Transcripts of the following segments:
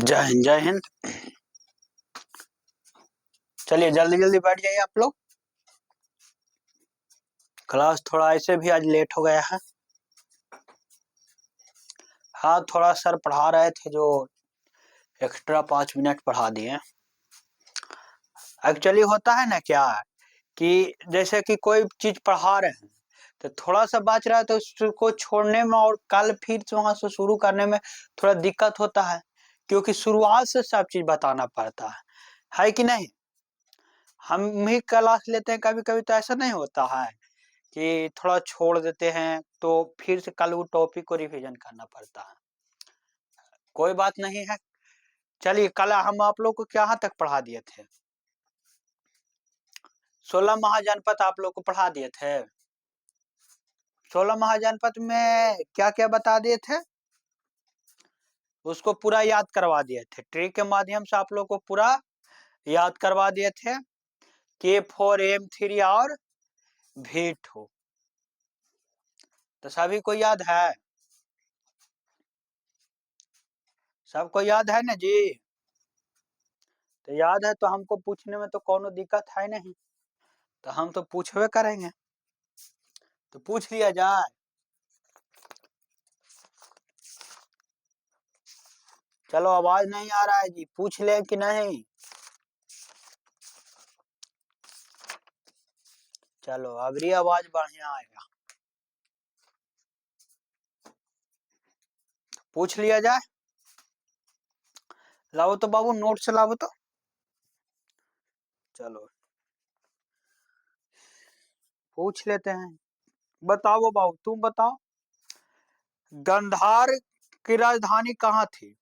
जय हिंद जय हिंद। चलिए जल्दी जल्दी बैठ जाइए आप लोग। क्लास थोड़ा ऐसे भी आज लेट हो गया है। हाँ, थोड़ा सर पढ़ा रहे थे जो एक्स्ट्रा 5 मिनट पढ़ा दिए। एक्चुअली होता है ना क्या कि जैसे कि कोई चीज पढ़ा रहे हैं तो थोड़ा सा बच रहा है तो उसको छोड़ने में और कल फिर से वहां से शुरू करने में थोड़ा दिक्कत होता है, क्योंकि शुरुआत से सब चीज बताना पड़ता है कि नहीं। हम ही क्लास लेते हैं, कभी कभी तो ऐसा नहीं होता है कि थोड़ा छोड़ देते हैं तो फिर से कल वो टॉपिक को रिवीजन करना पड़ता है। कोई बात नहीं है। चलिए, कल हम आप लोग को कहाँ तक पढ़ा दिए थे? 16 महाजनपद आप लोग को पढ़ा दिए थे। 16 महाजनपद में क्या क्या बता दिए थे, उसको पूरा याद करवा दिए थे। ट्रिक के माध्यम से आप लोग को पूरा याद करवा दिए थे। K4 M3 और V2 तो सभी को याद है, सबको याद है ना जी। तो याद है तो हमको पूछने में तो कोनो दिक्कत है नहीं, तो हम तो पूछवे करेंगे, तो पूछ लिया जाए। चलो, आवाज नहीं आ रहा है जी, पूछ ले कि नहीं। चलो अबरी आवाज बढ़िया आएगा, पूछ लिया जाए। लाओ तो बाबू, नोट से लाओ तो। चलो पूछ लेते हैं। बताओ बाबू, तुम बताओ, गंधार की राजधानी कहाँ थी?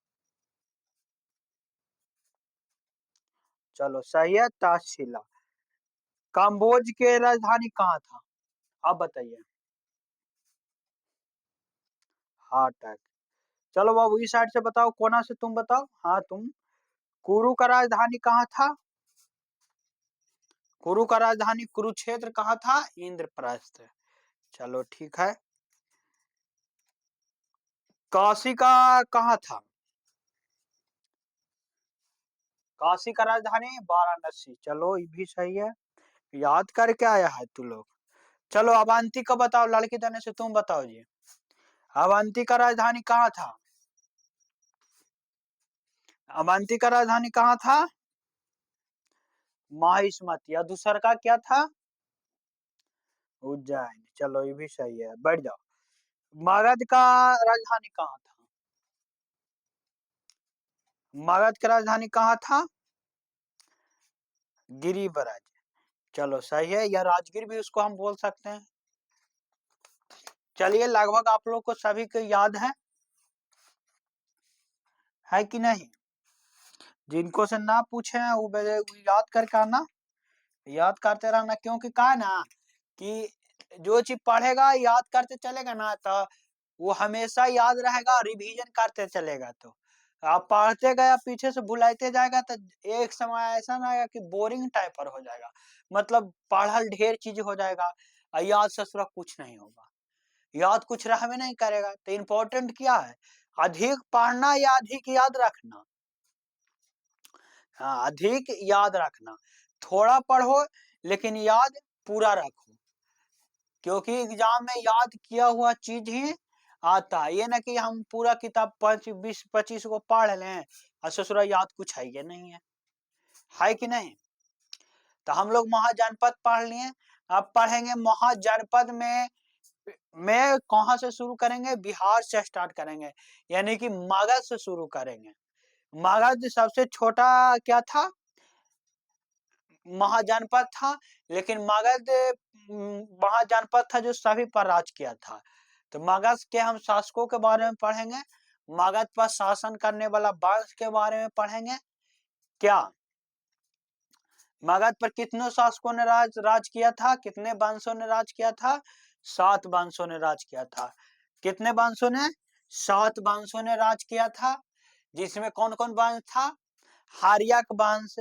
चलो सही है, तक्षशिला। काम्बोज की राजधानी कहाँ था? आप बताइए। हाँ, टैग। चलो बाबू इस साइड से बताओ, कोना से तुम बताओ। हाँ तुम। कुरु का राजधानी कहाँ था? कुरु का राजधानी कुरुक्षेत्र कहाँ था? इंद्रप्रस्थ। चलो ठीक है। काशी का कहाँ था? काशी का राजधानी वाराणसी। चलो ये भी सही है, याद करके आया है तू लोग। चलो अवंती का बताओ, लड़की देने से तुम बताओ जी। अवंती का राजधानी कहाँ था? अवंती का राजधानी कहाँ था? माहिष्मती। या दूसरा का क्या था? उज्जैन। चलो ये भी सही है, बैठ जाओ। मगध का राजधानी कहाँ था? मगध का राजधानी कहाँ था? गिरिब्रज। चलो सही है, या राजगीर भी उसको हम बोल सकते हैं। चलिए लगभग आप लोग को सभी को याद है कि नहीं? जिनको से ना पूछे हैं वो याद करके आना, याद करते रहना, क्योंकि कहा ना कि जो चीज पढ़ेगा याद करते चलेगा ना तो वो हमेशा याद रहेगा, रिवीजन करते चलेगा तो आप पढ़ते गए पीछे से भुलाते जाएगा तो एक समय ऐसा ना आएगा कि बोरिंग टाइप पर हो जाएगा, मतलब पढ़ल ढेर चीज हो जाएगा और याद ससुरा कुछ नहीं होगा, याद कुछ रहवे नहीं करेगा। तो इम्पोर्टेंट क्या है, अधिक पढ़ना या अधिक याद रखना? हाँ, अधिक याद रखना। थोड़ा पढ़ो लेकिन याद पूरा रखो, क्योंकि एग्जाम में याद किया हुआ चीज ही आता है। ये ना कि हम पूरा किताब 20-25 को पढ़ लें और ससुरा याद कुछ है ये नहीं है कि नहीं। तो हम लोग महाजनपद पढ़ लिए, अब पढ़ेंगे महाजनपद में कहाँ से शुरू करेंगे? बिहार से स्टार्ट करेंगे, यानी कि मगध से शुरू करेंगे। मगध सबसे छोटा क्या था? महाजनपद था, लेकिन मगध महाजनपद था जो सभी पर राज किया था। तो मगध के हम शासकों के बारे में पढ़ेंगे, मगध पर शासन करने वाला वंश के बारे में पढ़ेंगे। क्या मगध पर कितने शासकों ने राज किया था? कितने वंशों ने राज किया था? 7 वंशों ने राज किया था। कितने वंशों ने? 7 वंशों ने राज किया था। जिसमें कौन कौन वंश था? हार्यक वंश।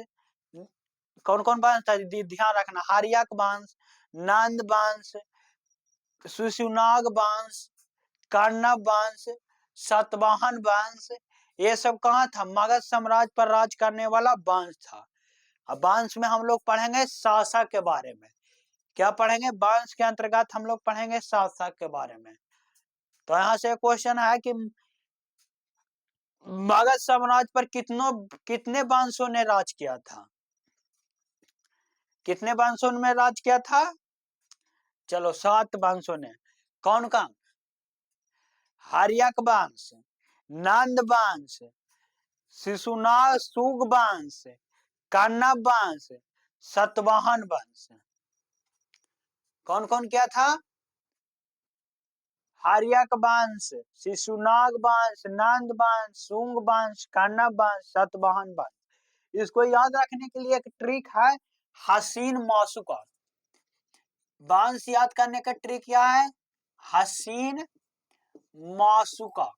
कौन कौन वंश था? ध्यान रखना, हार्यक वंश, नंद वंश, शिशुनाग वंश, कर्णव वंश, सतवाहन वंश, ये सब कहाँ था? मगध साम्राज्य पर राज करने वाला वंश था। अब वंश में हम लोग पढ़ेंगे शासक के बारे में। क्या पढ़ेंगे? वंश के अंतर्गत हम लोग पढ़ेंगे शासक के बारे में। तो यहाँ से क्वेश्चन है कि मगध साम्राज्य पर कितने वंशों ने राज किया था? कितने वंशों में राज किया था? चलो 7 वंशों ने। कौन कौन? हर्यक वंश, नंद वंश, शिशुनाग सुग वंश, कण्व वंश, सतवाहन वंश। कौन कौन क्या था? हर्यक वंश, शिशुनाग वंश, नंद वंश, सुंग वंश, कण्व वंश, सतवाहन वंश। इसको याद रखने के लिए एक ट्रिक है, हसीन मासुका। वंश याद करने का ट्रिक क्या है? हसीन मासुका।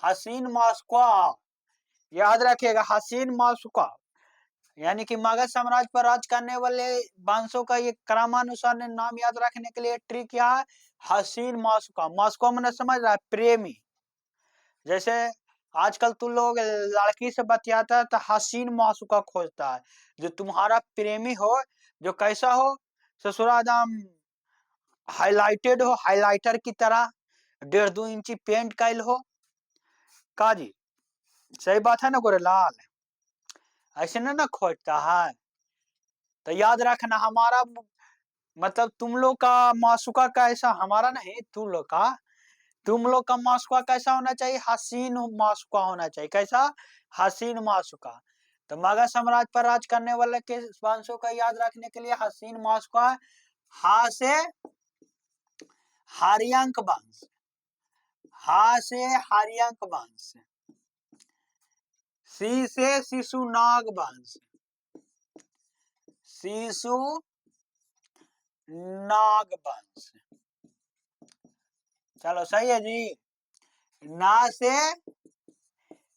हसीन मासुका याद रखिएगा, हसीन मासुका। यानी कि मगध साम्राज्य पर राज करने वाले वंशों का ये क्रमानुसार नाम याद रखने के लिए ट्रिक क्या है? हसीन मासुका। मासुका मैंने समझ रहा है, प्रेमी। जैसे आजकल तुम लोग लड़की से बतियाता है तो हसीन मासुका खोजता है, जो तुम्हारा प्रेमी हो, जो कैसा हो? ससुरादाम हाईलाइटेड हो, हाईलाइटर की तरह, 1.5-2 इंची पेंट कैल हो। काजी सही बात है ना गोरेलाल? ऐसे ना खोजता है। तो याद रखना, हमारा मतलब तुम लोग का मासुका कैसा, हमारा नहीं, तुम लोग का मासुका कैसा होना चाहिए? हसीन मासुका होना चाहिए। कैसा? हसीन मासुका। तो मगध साम्राज्य पर राज करने वाले के वंशों का याद रखने के लिए हसीन मासुका। हा से हर्यंक वंश, हा से हर्यंक वंश, सी से शिशुनाग वंश, शिशु नाग वंश। चलो सही है जी। ना से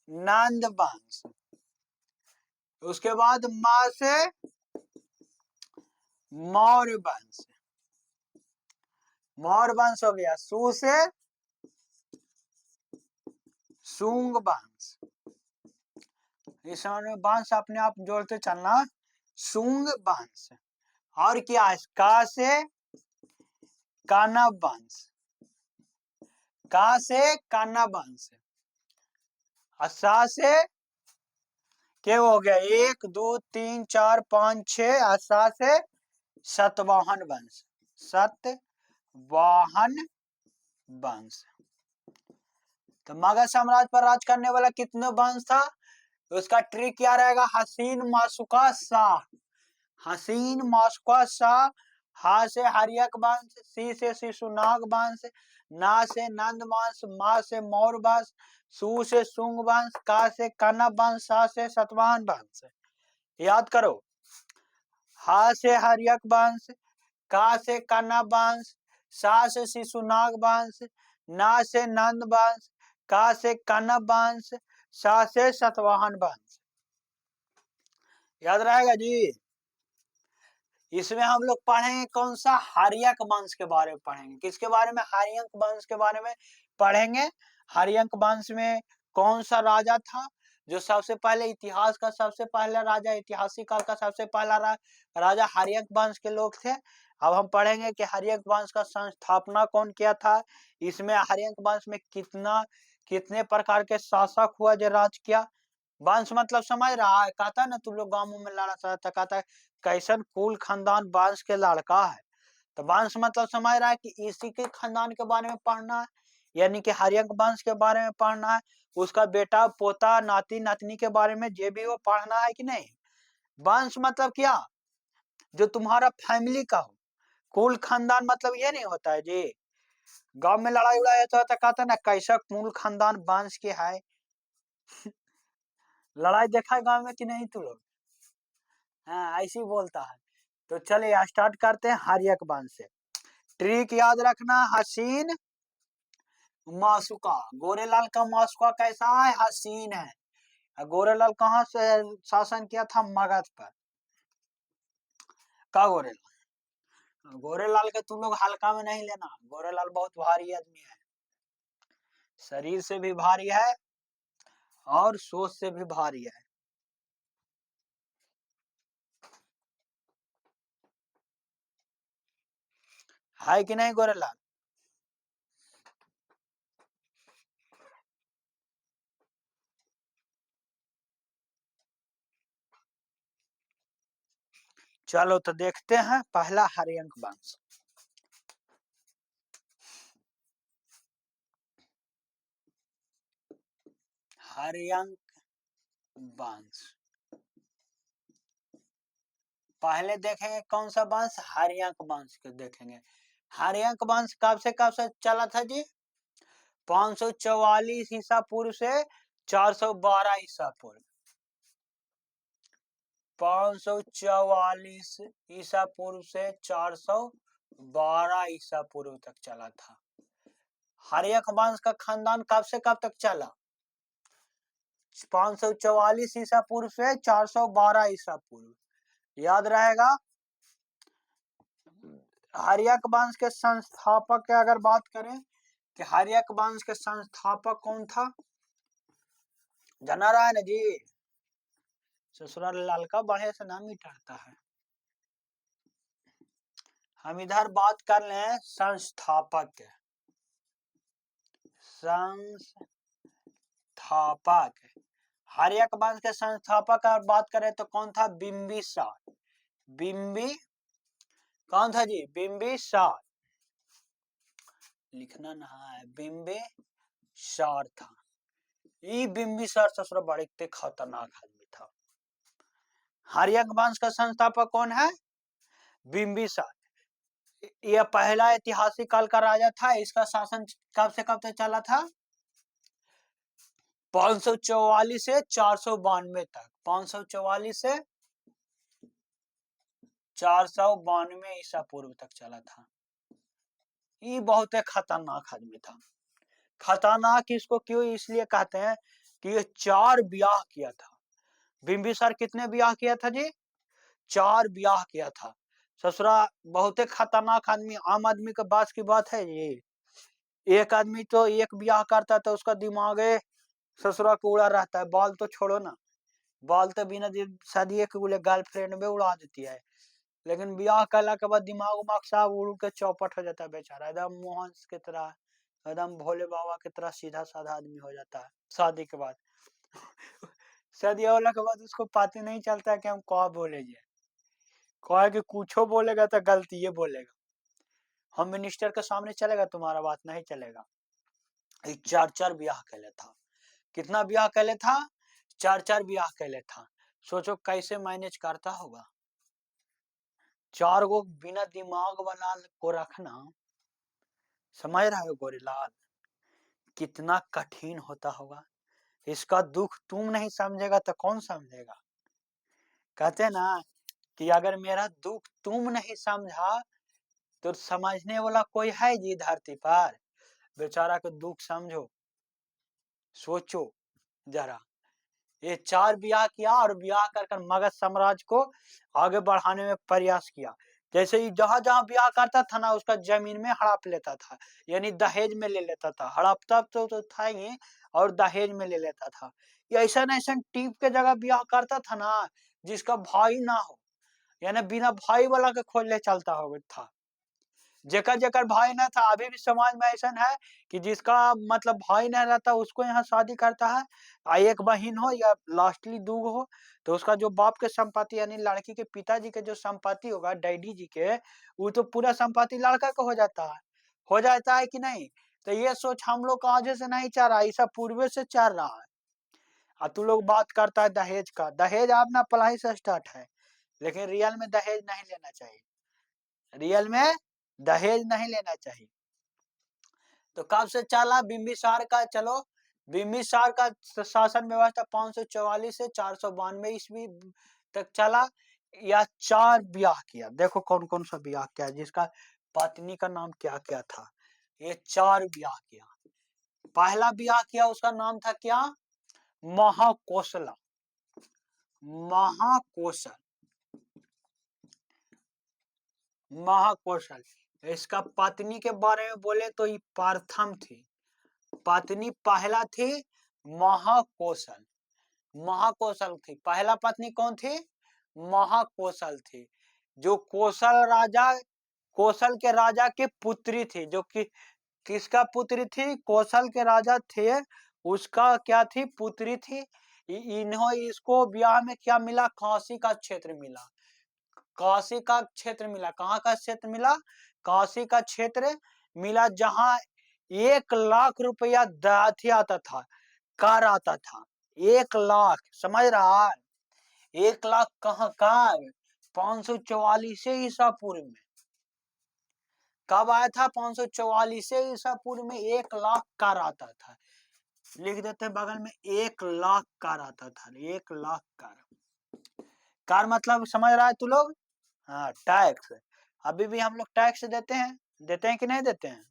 नंद वंश, उसके बाद माँ से मौर्य वंश, मौर्य वंश हो गया। सु से सुंग वंश, इस समय वंश अपने आप जोड़ते चलना, सुंग वंश। और क्या है? का से कण्व वंश, का से कण्व वंश, सा से क्या हो गया? 1 2 3 4 5 6, सा से सतवाहन वंश, सतवाहन वंश। तो मगध साम्राज्य पर राज करने वाला कितने वंश था? उसका ट्रिक क्या रहेगा? हसीन मासुका शाह, हसीन मासुका शाह। हा से हर्यक वंश, सी से शिशुनाग वंश, ना से नंद वंश, मा से मौर्य वंश, सु से सुंग वंश, का से कण्व वंश, सा से सतवाहन वंश। याद करो, हा से हर्यक वंश, का से कण्व वंश, सा से शिशुनाग वंश, ना से नंद वंश, का से कण्व वंश, सा से सतवाहन वंश। याद रहेगा जी। इसमें हम लोग पढ़ेंगे कौन सा? हर्यक वंश के बारे में पढ़ेंगे। किसके बारे में? हर्यक वंश के बारे में पढ़ेंगे। हर्यक वंश में कौन सा राजा था जो सबसे पहले, इतिहास का सबसे पहला राजा, ऐतिहासिक काल का सबसे पहला राजा हर्यक वंश के लोग थे। अब हम पढ़ेंगे कि हर्यक वंश का संस्थापना कौन किया था। इसमें हर्यक वंश में कितने प्रकार के शासक हुआ जो राज किया। वंश मतलब समझ रहा है? कहता है ना तुम लोग गांवों में लड़ा सा था, कहता है कैसन कुल खानदान वंश के लड़का है। तो वंश मतलब समझ रहा है कि इसी के खानदान के बारे में पढ़ना है, यानी कि हर्यक वंश के बारे में पढ़ना है। उसका बेटा पोता नाती नातनी के बारे में जे भी वो पढ़ना है कि नहीं। वंश मतलब क्या? जो तुम्हारा फैमिली का हो। कुल खानदान मतलब ये नहीं होता है जी। गांव में लड़ाई उड़ाई होता है, कहता है ना कैसा कुल खानदान वंश के है। लड़ाई देखा है गांव में कि नहीं तू लोग? हाँ ऐसे ही बोलता है। तो चलिए स्टार्ट करते हैं हर्यक वंश से। ट्रिक याद रखना, हसीन मासुका। गोरेलाल का मासुका कैसा है? हसीन है। गोरेलाल कहाँ से शासन किया था? मगध पर। का गोरेलाल के तुम लोग हल्का में नहीं लेना, गोरेलाल बहुत भारी आदमी है। शरीर से भी भारी है और सोच से भी भारी है कि नहीं गोरेलाल? चलो तो देखते हैं पहला हरियंक वंश। हरियंक वंश पहले देखेंगे कौन सा वंश, हरियंक वंश को देखेंगे। हरियंक वंश कब से चला था जी? 544 ईसा पूर्व से 412 ईसा पूर्व। 544 ईसा पूर्व से 412 ईसा पूर्व तक चला था। हरियंक वंश का खानदान कब से कब तक चला? 544 ईसा पूर्व से 412 ईसा पूर्व। याद रहेगा। हरियंक वंश के संस्थापक की अगर बात करें कि हरियंक वंश के संस्थापक कौन था, जाना रहा है ना जी? ससुराल लाल का बढ़े से नाम मिटाता है। हम इधर बात कर रहे हैं संस्थापक के। संस्थापक हरियंक वंश के संस्थापक अगर बात करें तो कौन था? बिंबिसार। कौन था जी? बिंबिसार। लिखना ना है, बिंबिसार था। ये बिंबिसार ससुर बड़े खतरनाक आदमी था। हरियंक वंश का संस्थापक कौन है? बिंबिसार। यह पहला ऐतिहासिक काल का राजा था। इसका शासन कब से कब तक चला था? 544 से 492 तक। 544 से 492 ईसा पूर्व तक चला था। ये बहुत खतरनाक आदमी था। खतरनाक इसको क्यों इसलिए कहते हैं कि ये 4 ब्याह किया था। बिंबिसार कितने ब्याह किया था जी? 4 ब्याह किया था। ससुरा बहुत खतरनाक आदमी, आम आदमी के पास की बात है ये। एक आदमी तो एक ब्याह करता है तो उसका दिमाग ससुरा को उड़ा रहता है। बाल तो छोड़ो ना, बाल तो बिना शादी के बोले गर्लफ्रेंड में उड़ा देती है, लेकिन ब्याह करला के बाद दिमाग उमाग सब उड़ के चौपट हो जाता है बेचारा। एकदम मोहन की तरह, एकदम भोले बाबा की तरह सीधा साधा आदमी हो जाता है शादी के बाद। शादी वाला के बाद उसको पता नहीं चलता कि हम क्या बोले जे, कहा कि कुछो बोलेगा तो गलती ये बोलेगा। हम मिनिस्टर के सामने चलेगा, तुम्हारा बात नहीं चलेगा। 4 ब्याह कैले था। कितना ब्याह कैले था? 4 ब्याह कैले था। सोचो कैसे मैनेज करता होगा। 4 गो बिना दिमाग वाला को रखना, समझ रहे हो गोरीलाल, कितना कठिन होता होगा। इसका दुख तुम नहीं समझेगा तो कौन समझेगा? कहते ना कि अगर मेरा दुख तुम नहीं समझा तो समझने वाला कोई है जी धरती पर? बेचारा का दुख समझो, सोचो जरा। ये 4 ब्याह किया और ब्याह कर मगध साम्राज्य को आगे बढ़ाने में प्रयास किया। जैसे ही जहां जहां ब्याह करता था ना, उसका जमीन में हड़प लेता था, यानी दहेज में ले लेता था। हड़पता तो था ही, और दहेज में ले लेता था। ये ऐसा ऐसा टीप के जगह ब्याह करता था ना जिसका भाई ना हो, यानी बिना भाई वाला के खोज ले चलता हो था। जेकर जेकर भाई ना था, अभी भी समाज में ऐसा है कि जिसका मतलब भाई नहीं रहता उसको यहाँ शादी करता है। एक बहन हो या लास्टली 2 हो तो उसका जो बाप के संपत्ति यानी लड़की के पिताजी के जो संपत्ति होगा, डैडी जी के, वो तो पूरा संपत्ति लड़का का हो जाता है। हो जाता है कि नहीं? तो ये सोच हम लोग का आज से नहीं चल रहा है, सब पूर्वे से चल रहा है। और तू लोग बात करता है दहेज का। दहेज अपना पढ़ाई से स्टार्ट है, लेकिन रियल में दहेज नहीं लेना चाहिए। रियल में दहेज नहीं लेना चाहिए। तो कब से चला बिंबिसार का? चलो, बिंबिसार का शासन व्यवस्था 544 से 492 ईस्वी तक चला। या 4 ब्याह किया। देखो कौन कौन सा ब्याह किया, जिसका पत्नी का नाम क्या क्या था। ये 4 ब्याह किया। पहला ब्याह किया, उसका नाम था क्या? महाकोशला। महाकोशल। महाकोशल। इसका पत्नी के बारे में बोले तो ये प्रथम थी। पत्नी पहला थी महाकौशल, महाकौशल थी। पहला पत्नी कौन थी? महाकौशल थी, जो कौशल के राजा की पुत्री थी, जो कि किसका पुत्री थी? कौशल के राजा थे, उसका क्या थी? पुत्री थी। इसको ब्याह में क्या मिला? काशी का क्षेत्र मिला, काशी का क्षेत्र मिला। कहाँ का क्षेत्र मिला? काशी का क्षेत्र मिला, जहां 1 लाख रुपया दाथी आता था, कर आता था। 1 लाख, समझ रहा है? 1 लाख कहाँ कार? 544 ईसा पूर्व में। कब आया था? 544 ईसा पूर्व में 1 लाख कार आता था। लिख देते हैं बगल में, 1 लाख कार आता था। 1 लाख कार, कार मतलब समझ रहा है तू लोग? हाँ, टैक्स। अभी भी हम लोग टैक्स देते हैं कि नहीं देते हैं?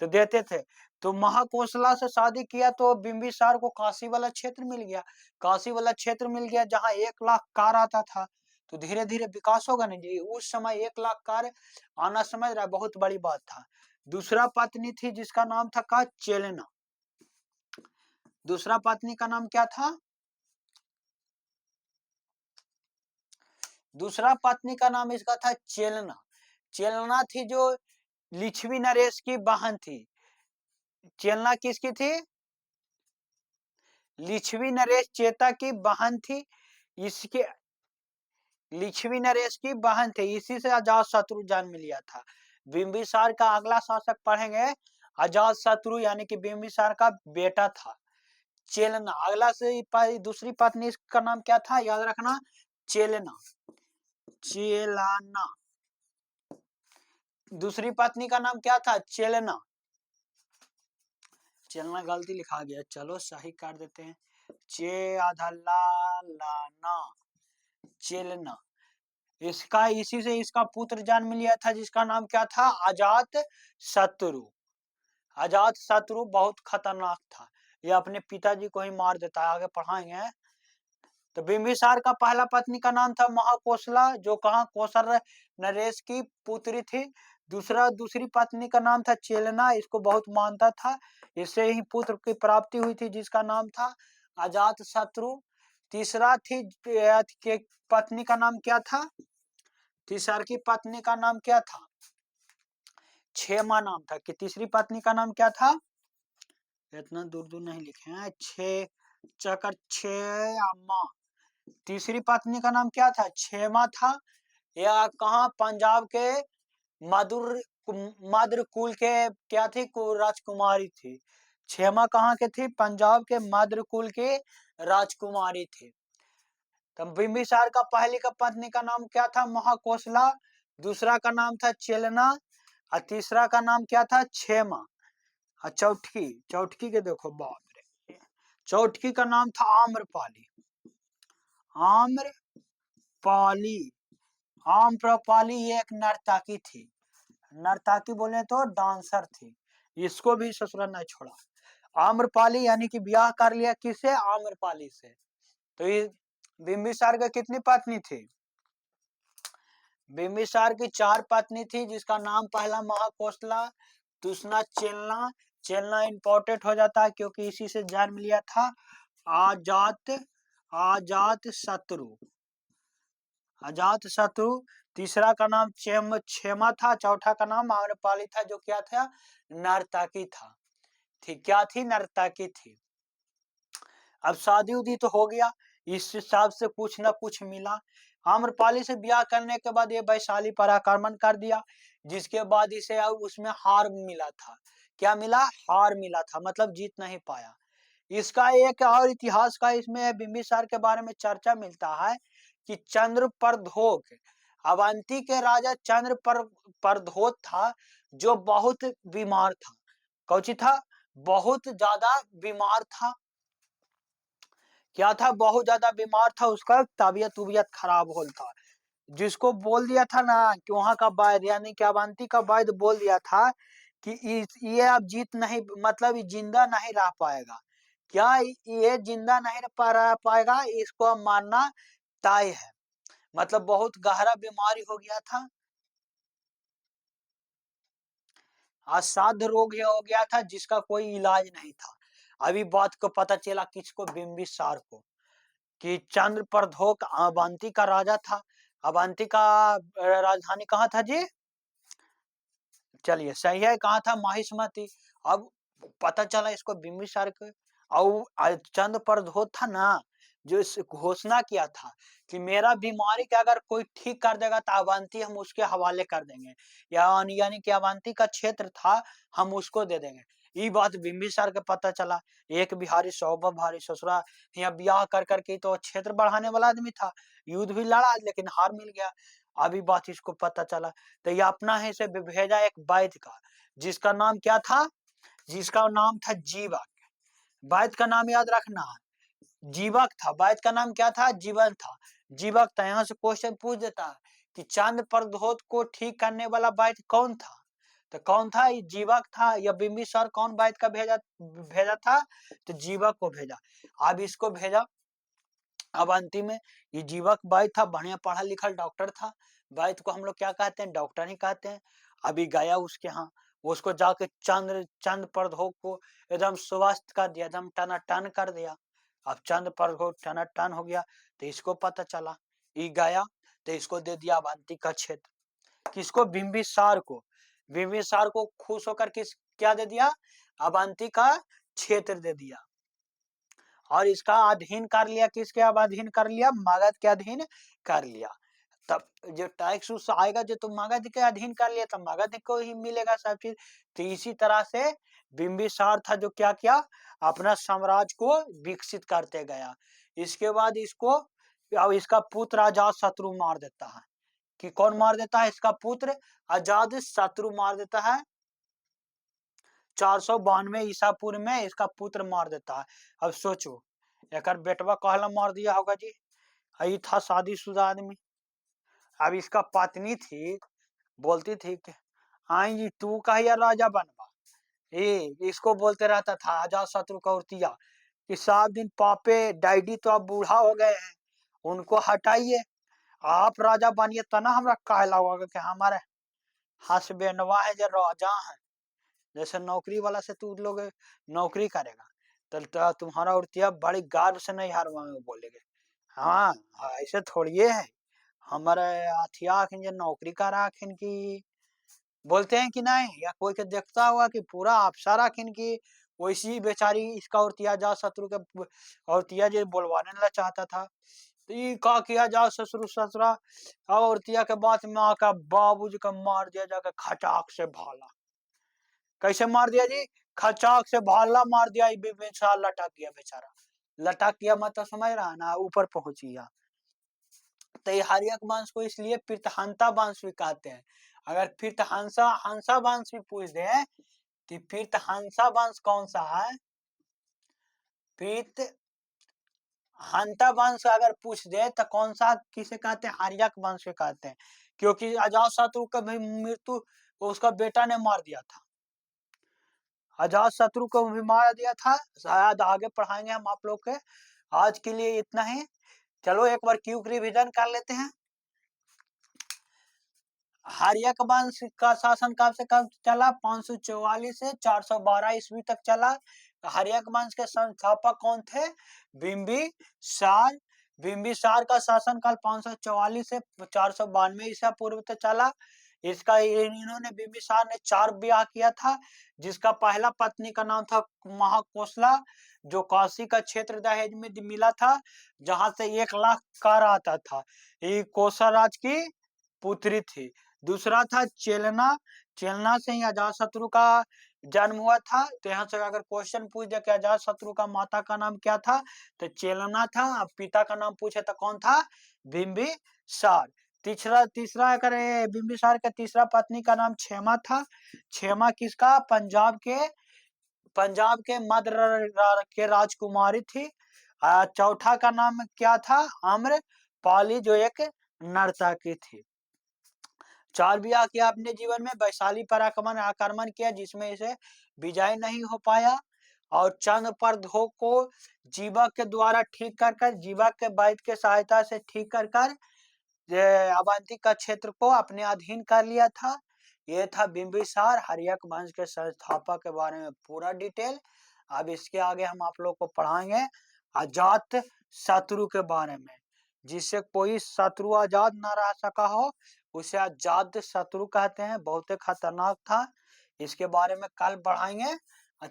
तो देते थे। तो महाकोशला से शादी किया तो बिंबिसार को काशी वाला क्षेत्र मिल गया, काशी वाला क्षेत्र मिल गया जहां 1 लाख कार आता था। तो धीरे धीरे विकास होगा ना जी। उस समय 1 लाख कार आना, समझ रहा है, बहुत बड़ी बात था। दूसरा पत्नी थी जिसका नाम था का चेलना। दूसरा पत्नी का नाम क्या था? दूसरा पत्नी का नाम इसका था चेलना। चेलना थी जो लिच्छवी नरेश की बहन थी। चेलना किसकी थी? लिच्छवी नरेश चेता की बहन थी। इसके लिच्छवी नरेश की बहन थी, इसी से अजात शत्रु जन्म लिया था। बिंबिसार का अगला शासक पढ़ेंगे अजात शत्रु, यानी कि बिंबिसार का बेटा था चेलना। अगला से दूसरी पत्नी का नाम क्या था? याद रखना, चेलना, चेलाना। दूसरी पत्नी का नाम क्या था? चेलना। चेलना गलती लिखा गया, चलो सही कर देते हैं। चे आधा ला लाना, चेलना। इसका इसी से इसका पुत्र जन्म लिया था जिसका नाम क्या था? अजात शत्रु। अजात शत्रु बहुत खतरनाक था, ये अपने पिताजी को ही मार देता है, आगे पढ़ाएंगे। तो बिंबिसार का पहला पत्नी का नाम था महाकौशला, जो कहा कौशल नरेश की पुत्री थी। दूसरी पत्नी का नाम था चेलना, इसको बहुत मानता था, इससे ही पुत्र की प्राप्ति हुई थी जिसका नाम था अजात शत्रु। तीसरा थी के पत्नी का नाम क्या था? तीसर की पत्नी का नाम क्या था? क्षेमा नाम था। कि तीसरी पत्नी का नाम क्या था? इतना दूर दूर नहीं लिखे हैं, चकर क्षेमा। तीसरी पत्नी का नाम क्या था? क्षेमा था। यह कहा? पंजाब के मधुर मध्र कुल के क्या थी? राजकुमारी थी। क्षेमा कहाँ के थी? पंजाब के मध्र कुल के राजकुमारी थी। तो बिंबिसार का पहली का पत्नी का नाम क्या था? महाकौशला। दूसरा का नाम था चेलना, और तीसरा का नाम क्या था? क्षेमा। और चौथी, चौथी के देखो, बाप रे, चौथी का नाम था आम्रपाली। आम्रपाली, आम्रपाली ये एक नर्तकी थी। नर्तकी बोले तो डांसर थी, इसको भी ससुराल नहीं छोड़ा। आम्रपाली यानी कि ब्याह कर लिया किसे? आम्रपाली से। तो ये बिंबिसार का कितनी पत्नी थी? बिंबिसार की 4 पत्नी थी, जिसका नाम पहला महाकौशला, दूसरा चेलना। चेलना इंपॉर्टेंट हो जाता है क्योंकि इसी से जन्म लिया था आजात आजात शत्रु, अजात शत्रु। तीसरा का नाम क्षेमा था। चौथा का नाम आम्रपाली था, जो क्या था? नर्तकी था। ठीक, क्या थी? नर्तकी थी। अब शादी उदी तो हो गया, इस हिसाब से कुछ ना कुछ मिला। आम्रपाली से ब्याह करने के बाद ये वैशाली पर आक्रमण कर दिया, जिसके बाद इसे उसमें हार मिला था। क्या मिला? हार मिला था, मतलब जीत नहीं पाया। इसका एक और इतिहास का इसमें बिंबिसार के बारे में चर्चा मिलता है कि चंद्रप्रद्योत, अवंती के राजा चंद्रप्रद्योत था, जो बहुत बीमार था। कौची था? बहुत ज्यादा बीमार था। क्या था? बहुत ज्यादा बीमार था, उसका तबियत उबियत खराब हो था, जिसको बोल दिया था ना कि वहां का वैद्य, यानी कि अवंती का वैद्य बोल दिया था कि ये अब जीत नहीं, मतलब ये जिंदा नहीं रह पाएगा। क्या ये जिंदा नहीं रह पाएगा? इसको अब मारना तय है। मतलब बहुत गहरा बीमारी हो गया था। असाध्य रोग ये हो गया था जिसका कोई इलाज नहीं था। अभी बात को पता चला किसको, बिंबिसार को, कि चंद्रप्रद्योत अवंती का राजा था। अवंती का राजधानी कहाँ था जी? चलिए सही है, कहाँ था? महिष्मति। अब पता चला इसको बिंबिसार को, और चंद्रप्रद्योत था ना, जो इस घोषणा किया था कि मेरा बीमारी का अगर कोई ठीक कर देगा तो अवंती हम उसके हवाले कर देंगे, यानी कि अवंती का क्षेत्र था हम उसको दे देंगे। ये बात बिंबिसार के पता चला। एक बिहारी सौ भारी ससुरा, यहाँ ब्याह कर करके तो क्षेत्र बढ़ाने वाला आदमी था, युद्ध भी लड़ा लेकिन हार मिल गया। अभी बात इसको पता चला तो ये अपना है से भेजा एक वैद्य का, जिसका नाम क्या था? जिसका नाम था जीवक। वैद्य का नाम याद रखना, जीवक था। वैद्य का नाम क्या था? जीवन था। जीवक था। यहाँ से क्वेश्चन पूछ देता है कि चंद्रप्रद्योत को ठीक करने वाला वैद्य कौन था? तो कौन था? ये जीवक था। या बिंबिसार कौन वैद्य का भेजा भेजा था? तो जीवक को भेजा। अब इसको भेजा अवंती में। ये जीवक वैद्य था, बढ़िया पढ़ा लिखा डॉक्टर था। वैद्य को हम लोग क्या कहते हैं? डॉक्टर ही कहते हैं। अभी गया उसके यहाँ, उसको जाके चंद्रप्रद्योत को एकदम स्वस्थ कर दिया, एकदम टनाटन कर दिया। अब चंद्रप्रद्योत टनाटन हो गया तो इसको पता चला, ये गया तो इसको दे दिया अवंती का क्षेत्र। किसको? बिंबिसार को। बिंबिसार को खुश होकर किस क्या दे दिया? अवंती का क्षेत्र दे दिया। और इसका अधीन कर लिया, किसके अब अधीन कर लिया? मगध के अधीन कर लिया। तब जो टैक्स उस आएगा जो तुम मगध के अधीन कर लिया, तो मगध को ही मिलेगा सब चीज। तो इसी तरह से बिंबिसार था जो क्या किया? अपना साम्राज्य को विकसित करते गया। इसके बाद इसको, अब इसका पुत्र अजात शत्रु मार देता है। कि कौन मार देता है? इसका पुत्र अजात शत्रु मार देता है। 492 ईसा पूर्व में इसका पुत्र मार देता है। अब सोचो, एक बेटवा कहला मार दिया होगा जी। यही था शादीशुदा आदमी। अब इसका पत्नी थी, बोलती थी कि आई जी तू कहिया राजा बनवा। इसको बोलते रहता था अजात शत्रु का औरतिया कि 7 दिन पापे डैडी तो अब बूढ़ा हो गए हैं, उनको हटाइए, आप राजा बनिए, तना हमरा कहला होगा कि हमारे हसबेंडवा है जो राजा है। जैसे नौकरी वाला से तू लोग नौकरी करेगा तो तुम्हारा औरतिया बड़ी गर्व से नहीं हरवा में बोलेगे, हाँ ऐसे थोड़ी है हमारे अथिया आखिन जो नौकरी कर आखिन की, बोलते हैं कि नहीं? या कोई के देखता हुआ कि पूरा अफसर आखिन की वैसी बेचारी इसका औरतिया जा शत्रु के औरतिया जो बोलवाने ला चाहता था। तो ये का किया जा ससुर ससुरा, अब औरतिया के बाद में आका बाबूजी का मार दिया जाकर खटाक से भाला। कैसे मार दिया जी? खचाक से भाला मार दिया। बेचारा लटक गया, बेचारा लटक गया मतलब समझ रहा है ना, ऊपर पहुंच गया। तो ये हर्यक वंश को इसलिए पीतहंता वंश भी कहते हैं। अगर पीतहंसा हंसा वंश भी पूछ दे कि पीतहंसा वंश कौन सा है, पीत हंता वंश अगर पूछ दे तो कौन सा किसे कहते हैं? हर्यक वंश के कहते हैं। क्योंकि अजातशत्रु का भी मृत्यु उसका बेटा ने मार दिया था। अजात शत्रु को भी मार दिया था। शायद आगे पढ़ाएंगे हम आप लोग के। आज के लिए इतना ही। चलो एक बार क्यूक रिवीजन कर लेते हैं। हर्यक वंश का शासन कब से कब चला? 544 से 412 ईस्वी तक चला। हर्यक वंश के संस्थापक कौन थे? बिंबिसार। बिंबिसार का शासनकाल 544 से 492 ईसा पूर्व तक चला। इसका इन्होंने बिंबिसार ने 4 ब्याह किया था, जिसका पहला पत्नी का नाम था महाकोसला, जो काशी का क्षेत्र दहेज में मिला था, जहां से 1 लाख कर आता था। ये कोसा राज की पुत्री थी। दूसरा था चेलना। चेलना से ही अजातशत्रु का जन्म हुआ था। तो यहाँ से अगर क्वेश्चन पूछ दे कि अजातशत्रु का माता का नाम क्या था, तो चेलना था। अब पिता का नाम पूछे तो कौन था? बिंबिसार। तीसरा तीसरा अगर बिंबिसार के तीसरा पत्नी का नाम क्षेमा था। क्षेमा किसका? पंजाब के मध्य के राजकुमारी थी। चौथा का नाम क्या था? आम्रपाली, जो एक नर्तकी थी। 4 ब्याह किया अपने जीवन में। वैशाली पर आक्रमण किया जिसमें इसे विजय नहीं हो पाया। और चंद्रप्रद्योत को जीवक के द्वारा ठीक कर जीवक के वैद्य के सहायता से ठीक कर अवंती का क्षेत्र को अपने अधीन कर लिया था। ये था बिंबिसार हर्यक वंश के संस्थापक के बारे में पूरा डिटेल। अब इसके आगे हम आप लोग को पढ़ाएंगे अजात शत्रु के बारे में, जिससे कोई शत्रु आजाद ना रह सका हो उसे अजात शत्रु कहते हैं। बहुत ही खतरनाक था, इसके बारे में कल पढ़ाएंगे।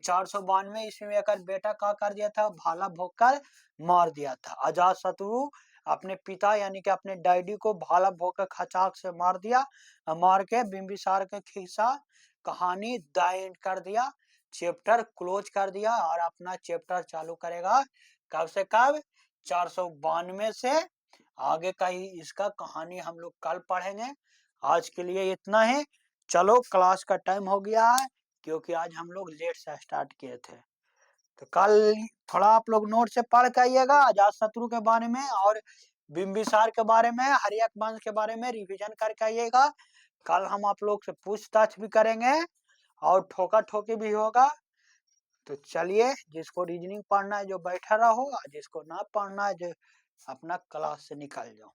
492 ईस्वी में एक बेटा क्या कर दिया था, भाला भोंककर मार दिया था। अजात शत्रु अपने पिता यानी कि अपने डैडी को भाला भोंककर खचाक से मार दिया, मार के बिंबिसार के खिस्सा कहानी द एंड कर दिया, चैप्टर क्लोज कर दिया और अपना चैप्टर चालू करेगा कब से कब, 492 से आगे का ही इसका कहानी हम लोग कल पढ़ेंगे। आज के लिए इतना ही, चलो क्लास का टाइम हो गया है क्योंकि आज हम लोग लेट से स्टार्ट किए थे। तो कल थोड़ा आप लोग नोट से पढ़ के आइएगा अजात शत्रु के बारे में और बिंबिसार के बारे में, हर्यक वंश के बारे में रिवीजन करके आइएगा। कल हम आप लोग से पूछताछ भी करेंगे और ठोका ठोकी भी होगा। तो चलिए, जिसको रीजनिंग पढ़ना है जो बैठा रहो, जिसको ना पढ़ना है जो अपना क्लास से निकल जाओ।